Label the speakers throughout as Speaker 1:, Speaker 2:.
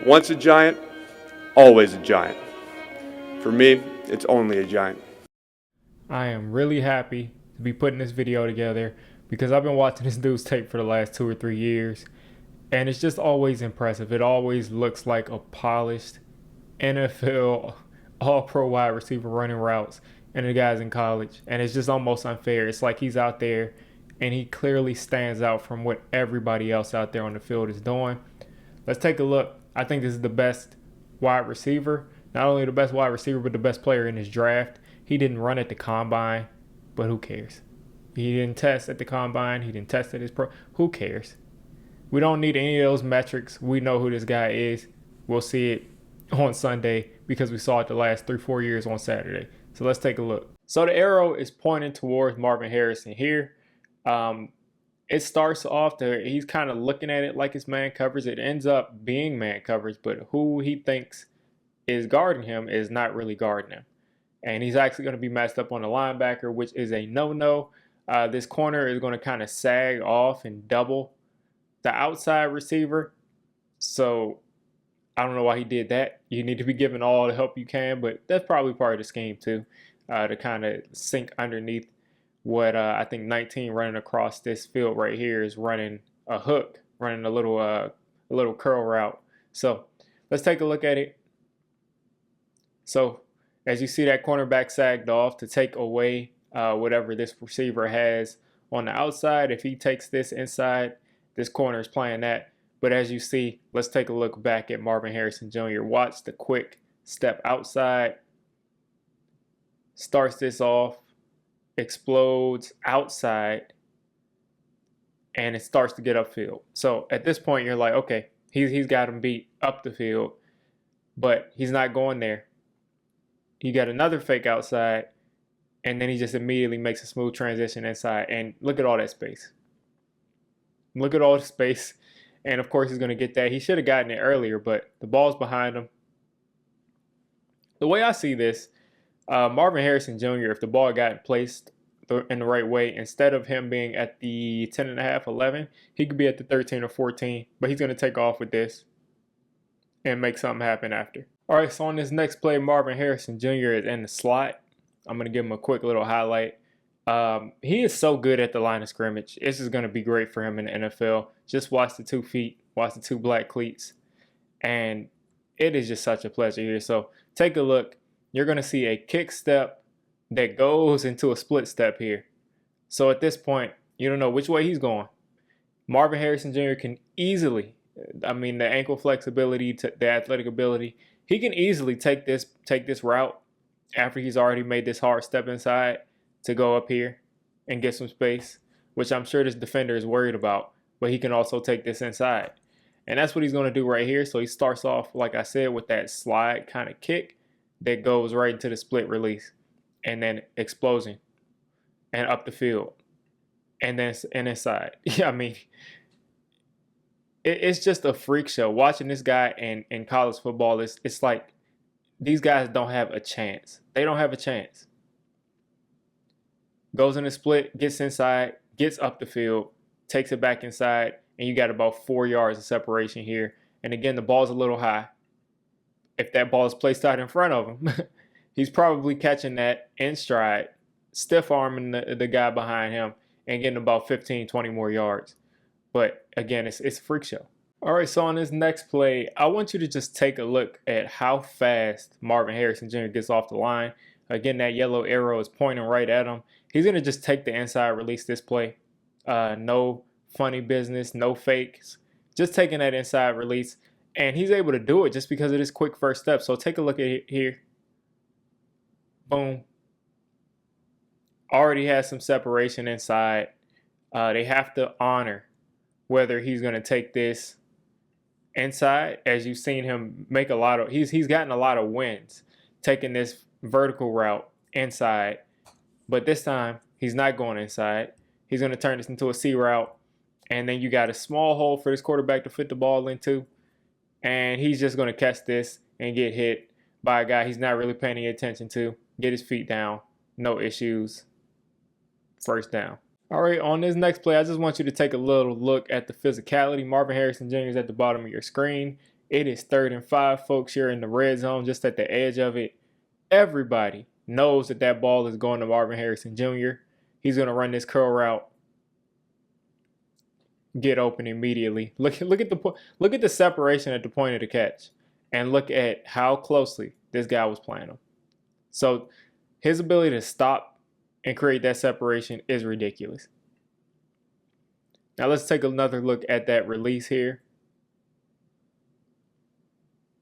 Speaker 1: Once a giant, always a giant. For me, it's only a giant.
Speaker 2: I am really happy to be putting this video together because I've been watching this dude's tape for the last 2 or 3 years, and it's just always impressive. It always looks like a polished NFL all-pro wide receiver running routes, and the guy's in college, and it's just almost unfair. It's like he's out there and he clearly stands out from what everybody else out there on the field is doing. Let's take a look. I think this is the best wide receiver, not only the best wide receiver, but the best player in this draft. He didn't run at the combine, but who cares? He didn't test at the combine. He didn't test at his pro. Who cares? We don't need any of those metrics. We know who this guy is. We'll see it on Sunday because we saw it the last 3-4 years on Saturday. So let's take a look. So the arrow is pointing towards Marvin Harrison here. It starts off there. He's kind of looking at it like it's man coverage. It ends up being man coverage, but who he thinks is guarding him is not really guarding him. And he's actually going to be matched up on the linebacker, which is a no-no. This corner is going to kind of sag off and double the outside receiver. So I don't know why he did that. You need to be given all the help you can, but that's probably part of the scheme too, to kind of sink underneath what I think 19 running across this field right here is running a hook, running a little curl route. So let's take a look at it. So as you see, that cornerback sagged off to take away whatever this receiver has on the outside. If he takes this inside, this corner is playing that. But as you see, let's take a look back at Marvin Harrison Jr. Watch the quick step outside. Starts this off, explodes outside, and it starts to get upfield. So at this point, you're like, okay, he's got him beat up the field, but he's not going there. You got another fake outside, and then he just immediately makes a smooth transition inside. And look at all that space. Look at all the space. And of course, he's going to get that. He should have gotten it earlier, but the ball's behind him. The way I see this, Marvin Harrison Jr., if the ball got placed in the right way, instead of him being at the 10.5, 11, he could be at the 13 or 14, but he's going to take off with this and make something happen after. All right, so on this next play, Marvin Harrison Jr. is in the slot. I'm going to give him a quick little highlight. He is so good at the line of scrimmage. This is going to be great for him in the NFL. Just watch the 2 feet, watch the 2 black cleats, and it is just such a pleasure here. So take a look. You're going to see a kick step that goes into a split step here. So at this point, you don't know which way he's going. Marvin Harrison Jr. can easily, the ankle flexibility, the athletic ability, he can easily take this route after he's already made this hard step inside to go up here and get some space, which I'm sure this defender is worried about, but he can also take this inside. And that's what he's going to do right here. So he starts off, like I said, with that slide kind of kick that goes right into the split release and then explosion and up the field and then inside. It's just a freak show. Watching this guy in college football, it's like these guys don't have a chance. They don't have a chance. Goes in a split, gets inside, gets up the field, takes it back inside, and you got about 4 yards of separation here. And again, the ball's a little high. If that ball is placed out in front of him, he's probably catching that in stride, stiff arming the guy behind him, and getting about 15, 20 more yards. But again, it's a freak show. All right, so on this next play, I want you to just take a look at how fast Marvin Harrison Jr. gets off the line. Again, that yellow arrow is pointing right at him. He's going to just take the inside release this play. No funny business, no fakes. Just taking that inside release. And he's able to do it just because of this quick first step. So take a look at it here. Boom. Already has some separation inside. They have to honor whether he's going to take this inside. As you've seen him make a lot of, he's gotten a lot of wins taking this vertical route inside. But this time, he's not going inside. He's going to turn this into a C route. And then you got a small hole for this quarterback to fit the ball into. And he's just going to catch this and get hit by a guy he's not really paying any attention to. Get his feet down. No issues. First down. All right, on this next play, I just want you to take a little look at the physicality. Marvin Harrison Jr. is at the bottom of your screen. It is 3rd and 5, folks. You're in the red zone, just at the edge of it. Everybody knows that that ball is going to Marvin Harrison Jr. He's going to run this curl route, get open immediately. Look at the separation at the point of the catch, and look at how closely this guy was playing him. So his ability to stop and create that separation is ridiculous. Now let's take another look at that release here.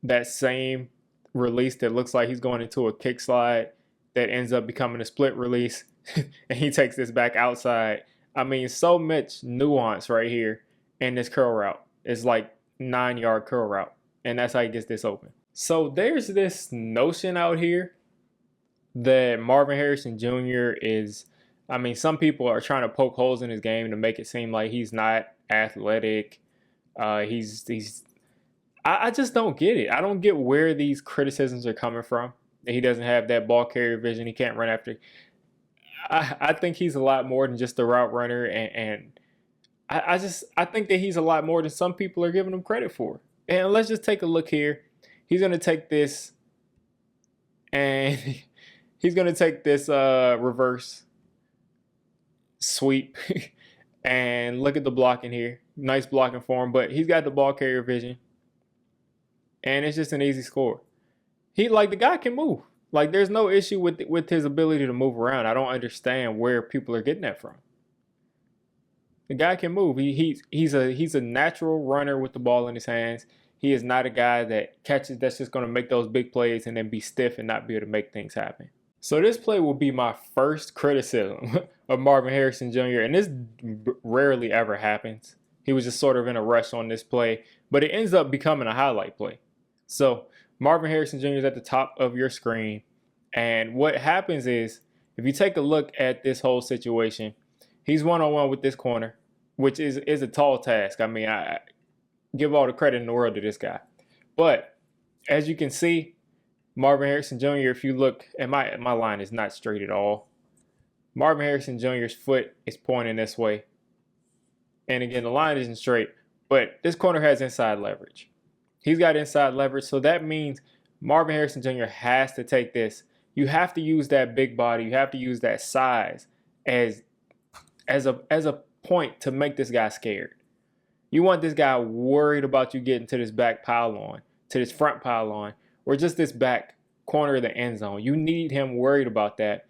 Speaker 2: That same release that looks like he's going into a kick slide that ends up becoming a split release, and he takes this back outside. I mean, so much nuance right here in this curl route. It's like 9-yard curl route, and that's how he gets this open. So there's this notion out here that Marvin Harrison Jr. is, I mean, some people are trying to poke holes in his game to make it seem like he's not athletic. I just don't get it. I don't get where these criticisms are coming from. He doesn't have that ball carrier vision. He can't run after. I think he's a lot more than just a route runner, and I think that he's a lot more than some people are giving him credit for. And let's just take a look here. He's gonna take this, and he's gonna take this reverse sweep, and look at the blocking here. Nice blocking for him, but he's got the ball carrier vision, and it's just an easy score. The guy can move. Like, there's no issue with his ability to move around. I don't understand where people are getting that from. The guy can move. He's a natural runner with the ball in his hands. He is not a guy that's just going to make those big plays and then be stiff and not be able to make things happen. So this play will be my first criticism of Marvin Harrison Jr., and this rarely ever happens. He was just sort of in a rush on this play, but it ends up becoming a highlight play. So Marvin Harrison Jr. is at the top of your screen, and what happens is, if you take a look at this whole situation, he's one-on-one with this corner, which is a tall task. I mean, I give all the credit in the world to this guy. But as you can see, Marvin Harrison Jr., if you look at my line is not straight at all. Marvin Harrison Jr.'s foot is pointing this way. And again, the line isn't straight, but this corner has inside leverage. He's got inside leverage, so that means Marvin Harrison Jr. has to take this. You have to use that big body. You have to use that size as a point to make this guy scared. You want this guy worried about you getting to this back pylon, to this front pylon, or just this back corner of the end zone. You need him worried about that,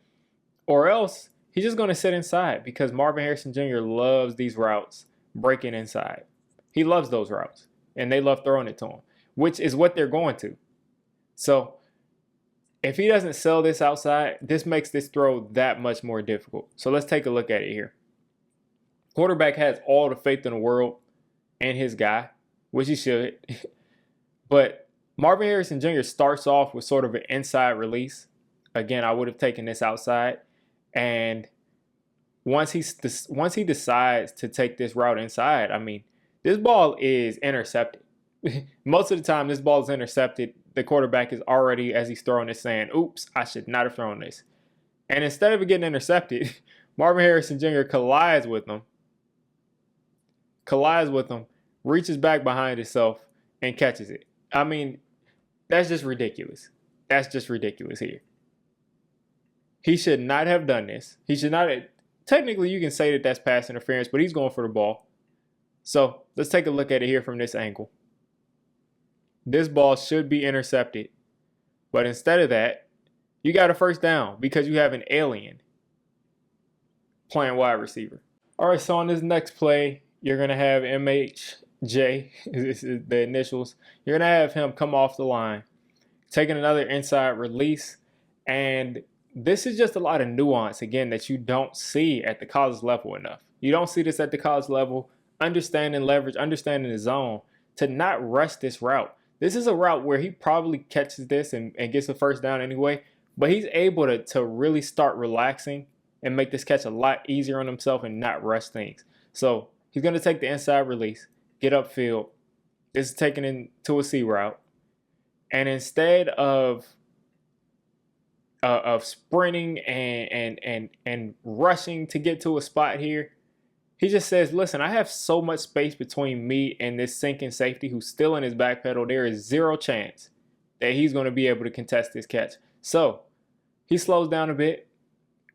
Speaker 2: or else he's just going to sit inside, because Marvin Harrison Jr. loves these routes breaking inside. He loves those routes, and they love throwing it to him, which is what they're going to. So if he doesn't sell this outside, this makes this throw that much more difficult. So let's take a look at it here. Quarterback has all the faith in the world in his guy, which he should. But Marvin Harrison Jr. starts off with sort of an inside release. Again, I would have taken this outside. And once he decides to take this route inside, I mean, this ball is intercepted. Most of the time, this ball is intercepted. The quarterback is already, as he's throwing this, saying, oops, I should not have thrown this. And instead of it getting intercepted, Marvin Harrison Jr. collides with him, reaches back behind himself, and catches it. I mean, that's just ridiculous. That's just ridiculous here. He should not have done this. He should not have. Technically, you can say that that's pass interference, but he's going for the ball. So let's take a look at it here from this angle. This ball should be intercepted. But instead of that, you got a first down because you have an alien playing wide receiver. All right, so on this next play, you're going to have MHJ, this is the initials. You're going to have him come off the line, taking another inside release. And this is just a lot of nuance, again, that you don't see at the college level enough. You don't see this at the college level. Understanding leverage, understanding the zone, to not rush this route. This is a route where he probably catches this and gets the first down anyway, but he's able to really start relaxing and make this catch a lot easier on himself and not rush things. So he's going to take the inside release, get upfield. This is taken into a C route. And instead of sprinting and rushing to get to a spot here, He just says, listen, I have so much space between me and this sinking safety who's still in his back pedal. There is zero chance that he's going to be able to contest this catch. So he slows down a bit,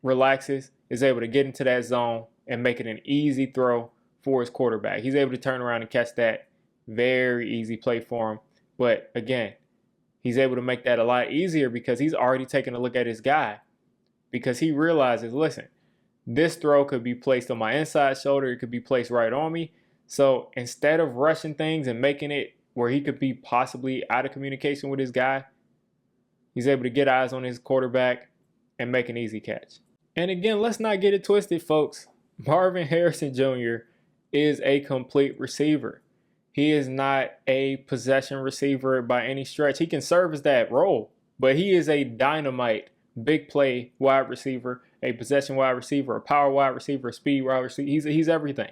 Speaker 2: relaxes, is able to get into that zone and make it an easy throw for his quarterback. He's able to turn around and catch that. Very easy play for him. But again, he's able to make that a lot easier because he's already taken a look at his guy, because he realizes, listen, this throw could be placed on my inside shoulder. It could be placed right on me. So instead of rushing things and making it where he could be possibly out of communication with his guy, he's able to get eyes on his quarterback and make an easy catch. And again, let's not get it twisted, folks. Marvin Harrison Jr. is a complete receiver. He is not a possession receiver by any stretch. He can serve as that role, but he is a dynamite, big play wide receiver, a possession wide receiver, a power wide receiver, a speed wide receiver. He's everything.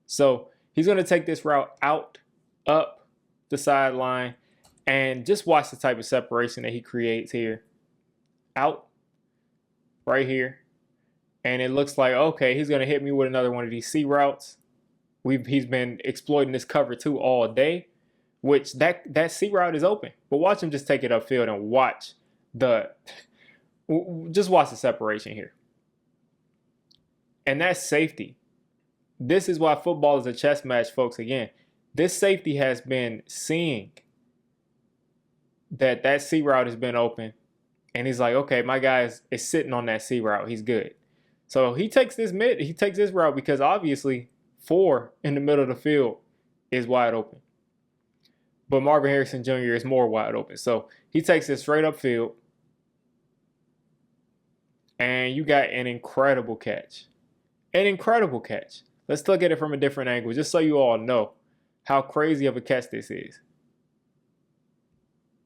Speaker 2: So he's going to take this route out, up the sideline, and just watch the type of separation that he creates here. Out, right here. And it looks like, okay, he's going to hit me with another one of these C routes. He's been exploiting this cover 2 all day, which that C route is open. But watch him just take it upfield and watch the separation here. And that's safety. This is why football is a chess match, folks. Again, this safety has been seeing that C route has been open. And he's like, okay, my guy is sitting on that C route. He's good. So he takes this route because obviously 4 in the middle of the field is wide open. But Marvin Harrison Jr. is more wide open. So he takes it straight upfield. And you got an incredible catch. An incredible catch. Let's look at it from a different angle, just so you all know how crazy of a catch this is.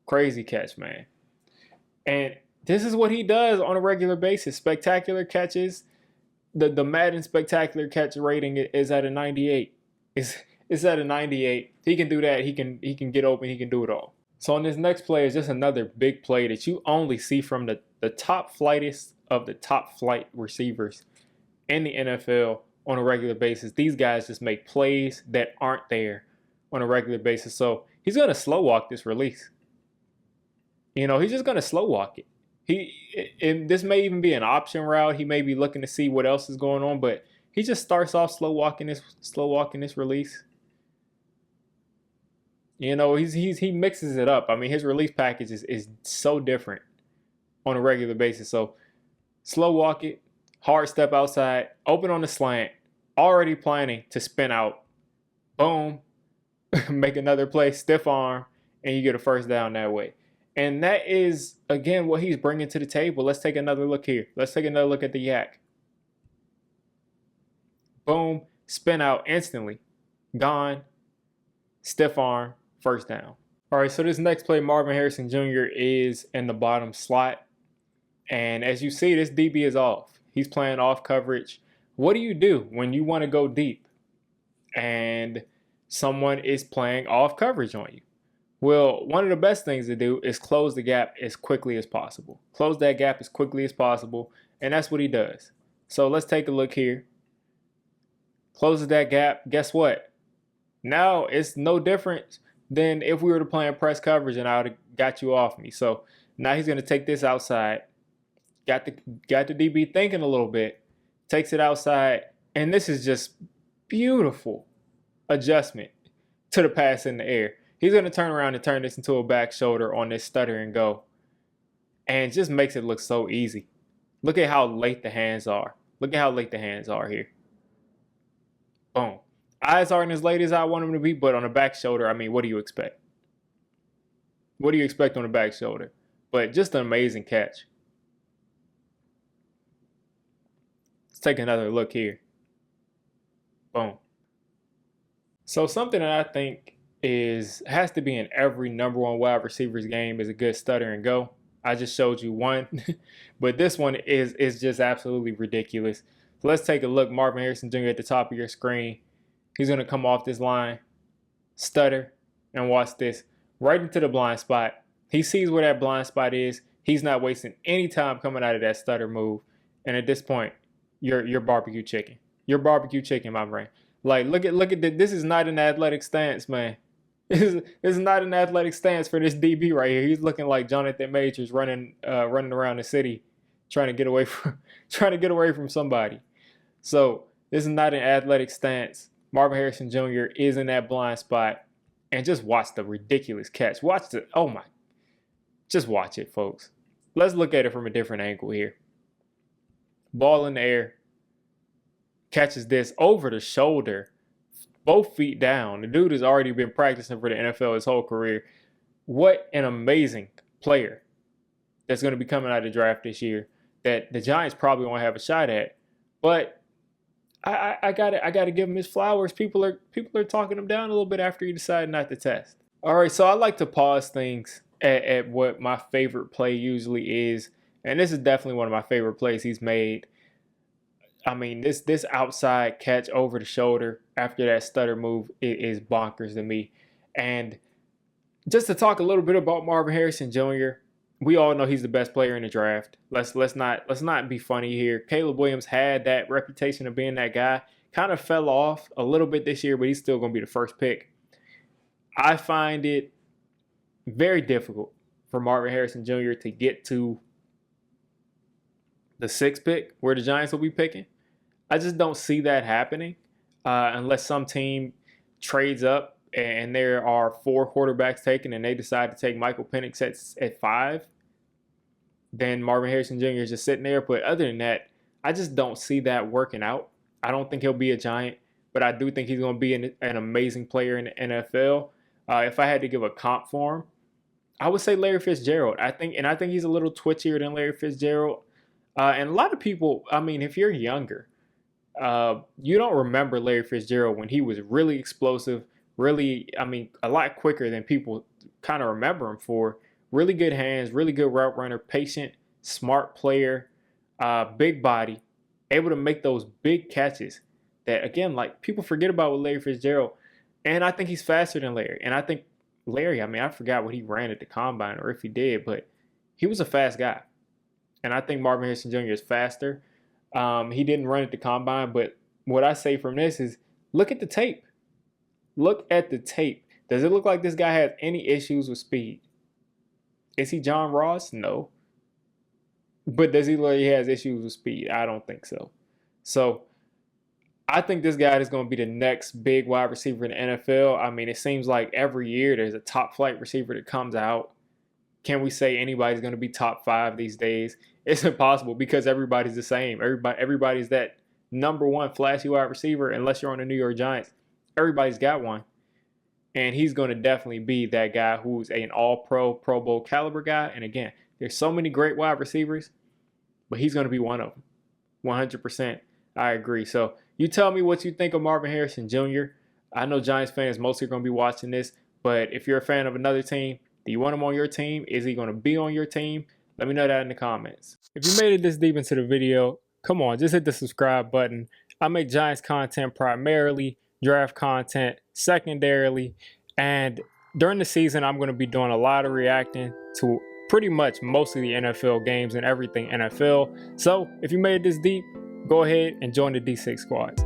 Speaker 2: Crazy catch, man. And this is what he does on a regular basis. Spectacular catches. The Madden spectacular catch rating is at a 98. It's at a 98. He can do that. He can get open. He can do it all. So on this next play is just another big play that you only see from the top flightest of the top flight receivers in the NFL on a regular basis. These guys just make plays that aren't there on a regular basis. So he's going to slow walk this release. You know, he's just going to slow walk it. And this may even be an option route. He may be looking to see what else is going on, but he just starts off slow walking this release. You know, he mixes it up. I mean, his release package is so different on a regular basis. So slow walk it, hard step outside, open on the slant, already planning to spin out. Boom, make another play, stiff arm, and you get a first down that way. And that is, again, what he's bringing to the table. Let's take another look here. Let's take another look at the yak. Boom, spin out instantly. Gone, stiff arm, first down. All right, so this next play, Marvin Harrison Jr. is in the bottom slot. And as you see, this DB is off. He's playing off coverage. What do you do when you want to go deep and someone is playing off coverage on you? Well, one of the best things to do is close the gap as quickly as possible. Close that gap as quickly as possible, and that's what he does. So let's take a look here. Closes that gap. Guess what? Now it's no different than if we were to play in press coverage and I would have got you off me. So now he's going to take this outside. Got the DB thinking a little bit. Takes it outside, and this is just beautiful adjustment to the pass in the air. He's going to turn around and turn this into a back shoulder on this stutter and go. And just makes it look so easy. Look at how late the hands are. Look at how late the hands are here. Boom. Eyes aren't as late as I want them to be, but on the back shoulder, I mean, what do you expect? What do you expect on the back shoulder? But just an amazing catch. Let's take another look here. Boom. So something that I think has to be in every number one wide receiver's game is a good stutter and go. I just showed you one, but this one is just absolutely ridiculous. So let's take a look. Marvin Harrison Jr. at the top of your screen. He's going to come off this line, stutter, and watch this. Right into the blind spot. He sees where that blind spot is. He's not wasting any time coming out of that stutter move. And at this point, you're barbecue chicken. Your barbecue chicken, my friend. Like, look at this is not an athletic stance, man. This is not an athletic stance for this DB right here. He's looking like Jonathan Majors running around the city, trying to get away from somebody. So this is not an athletic stance. Marvin Harrison Jr. is in that blind spot, and just watch the ridiculous catch. Just watch it, folks. Let's look at it from a different angle here. Ball in the air, catches this over the shoulder, both feet down. The dude has already been practicing for the NFL his whole career. What an amazing player that's going to be coming out of the draft this year that the Giants probably won't have a shot at. But I gotta give him his flowers. People are talking him down a little bit after he decided not to test. All right, so I like to pause things at what my favorite play usually is, and this is definitely one of my favorite plays he's made. I mean, this outside catch over the shoulder after that stutter move is bonkers to me. And just to talk a little bit about Marvin Harrison Jr., we all know he's the best player in the draft. Let's not be funny here. Caleb Williams had that reputation of being that guy. Kind of fell off a little bit this year, but he's still going to be the first pick. I find it very difficult for Marvin Harrison Jr. to get to the 6th pick where the Giants will be picking. I just don't see that happening unless some team trades up and there are 4 quarterbacks taken and they decide to take Michael Penix at 5. Then Marvin Harrison Jr. is just sitting there. But other than that, I just don't see that working out. I don't think he'll be a Giant, but I do think he's going to be an amazing player in the NFL. If I had to give a comp for him, I would say Larry Fitzgerald. I think he's a little twitchier than Larry Fitzgerald. And a lot of people, I mean, if you're younger, you don't remember Larry Fitzgerald when he was really explosive, a lot quicker than people kind of remember him for. Really good hands, really good route runner, patient, smart player, big body, able to make those big catches that, again, like people forget about with Larry Fitzgerald. And I think he's faster than Larry. And I think Larry, I forgot what he ran at the combine or if he did, but he was a fast guy. And I think Marvin Harrison Jr. is faster. He didn't run at the combine, but what I say from this is look at the tape. Look at the tape. Does it look like this guy has any issues with speed? Is he John Ross? No. But does he look like he has issues with speed? I don't think so. So I think this guy is going to be the next big wide receiver in the NFL. I mean, it seems like every year there's a top flight receiver that comes out. Can we say anybody's going to be top 5 these days? It's impossible because everybody's the same. Everybody's that number 1 flashy wide receiver unless you're on the New York Giants. Everybody's got one. And he's going to definitely be that guy who's an all-pro, Pro Bowl caliber guy. And again, there's so many great wide receivers, but he's going to be one of them. 100%. I agree. So you tell me what you think of Marvin Harrison Jr. I know Giants fans mostly are going to be watching this, but if you're a fan of another team, do you want him on your team? Is he going to be on your team? Let me know that in the comments. If you made it this deep into the video, come on, just hit the subscribe button. I make Giants content primarily, draft content secondarily, and during the season, I'm going to be doing a lot of reacting to pretty much most of the NFL games and everything NFL. So if you made it this deep, go ahead and join the D6 squad.